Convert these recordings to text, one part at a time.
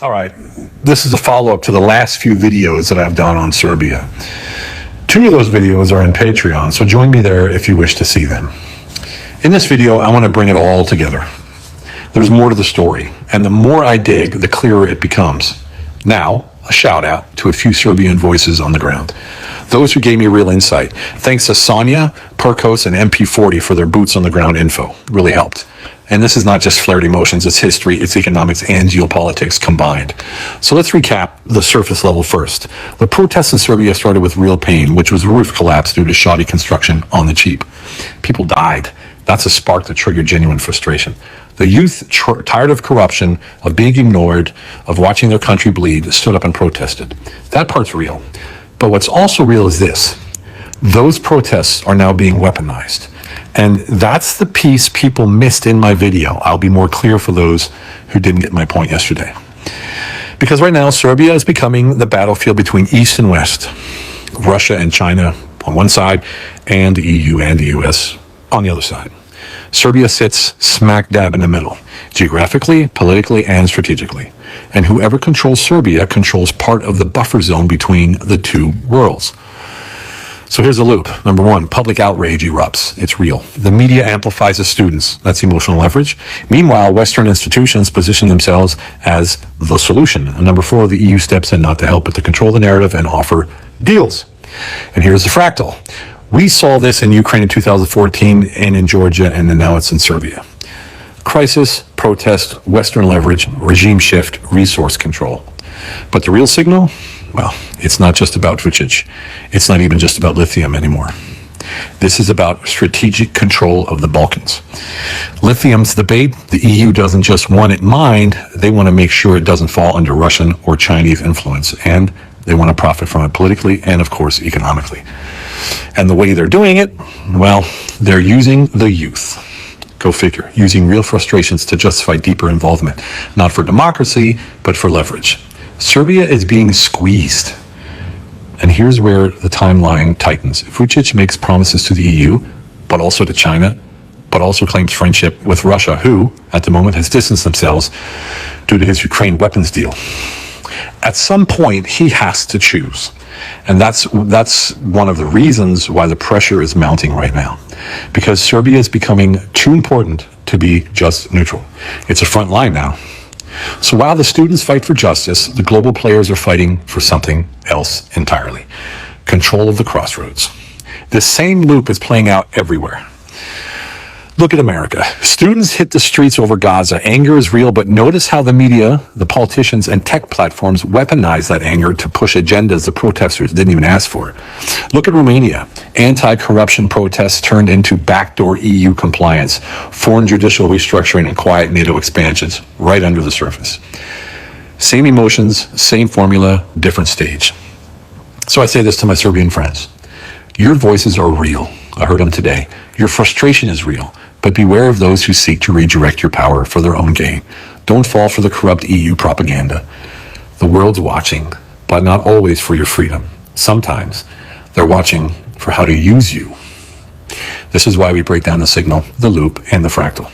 All right, this is a follow-up to the last few videos that I've done on Serbia. 2 of those videos are on Patreon, so join me there if you wish to see them. In this video, I want to bring it all together. There's more to the story, and the more I dig, the clearer it becomes. Now, a shout out to a few Serbian voices on the ground. Those who gave me real insight. Thanks to Sonia, Perkos, and MP40 for their boots on the ground info. Really helped. And this is not just flared emotions, it's history, it's economics, and geopolitics combined. So let's recap the surface level first. The protests in Serbia started with real pain, which was a roof collapse due to shoddy construction on the cheap. People died. That's a spark that triggered genuine frustration. The youth, tired of corruption, of being ignored, of watching their country bleed, stood up and protested. That part's real. But what's also real is this. Those protests are now being weaponized. And that's the piece people missed in my video. I'll be more clear for those who didn't get my point yesterday. Because right now, Serbia is becoming the battlefield between East and West. Russia and China on one side, and the EU and the US on the other side. Serbia sits smack dab in the middle, geographically, politically, and strategically. And whoever controls Serbia controls part of the buffer zone between the two worlds. So here's the loop. Number 1, public outrage erupts. It's real. The media amplifies the students. That's emotional leverage. Meanwhile, Western institutions position themselves as the solution. And number 4, the EU steps in not to help, but to control the narrative and offer deals. And here's the fractal. We saw this in Ukraine in 2014 and in Georgia, and then now it's in Serbia. Crisis, protest, Western leverage, regime shift, resource control. But the real signal? Well, it's not just about Vučić. It's not even just about lithium anymore. This is about strategic control of the Balkans. Lithium's the bait. The EU doesn't just want it mined, they want to make sure it doesn't fall under Russian or Chinese influence. And they want to profit from it politically and, of course, economically. And the way they're doing it, well, they're using the youth. Go figure. Using real frustrations to justify deeper involvement. Not for democracy, but for leverage. Serbia is being squeezed. And here's where the timeline tightens. Vučić makes promises to the EU, but also to China, but also claims friendship with Russia, who, at the moment, has distanced themselves due to his Ukraine weapons deal. At some point, he has to choose. And that's one of the reasons why the pressure is mounting right now. Because Serbia is becoming too important to be just neutral. It's a front line now. So while the students fight for justice, the global players are fighting for something else entirely. Control of the crossroads. This same loop is playing out everywhere. Look at America. Students hit the streets over Gaza. Anger is real, but notice how the media, the politicians, and tech platforms weaponize that anger to push agendas the protesters didn't even ask for. Look at Romania. Anti-corruption protests turned into backdoor EU compliance, foreign judicial restructuring, and quiet NATO expansions right under the surface. Same emotions, same formula, different stage. So I say this to my Serbian friends. Your voices are real. I heard them today. Your frustration is real, but beware of those who seek to redirect your power for their own gain. Don't fall for the corrupt EU propaganda. The world's watching, but not always for your freedom. Sometimes they're watching for how to use you. This is why we break down the signal, the loop, and the fractal.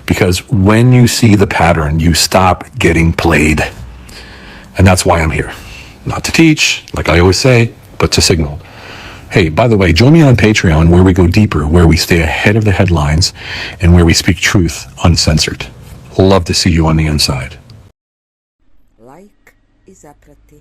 Because when you see the pattern, you stop getting played. And that's why I'm here. Not to teach, like I always say, but to signal. Hey, by the way, join me on Patreon where we go deeper, where we stay ahead of the headlines, and where we speak truth uncensored. Love to see you on the inside. Like i zaprati.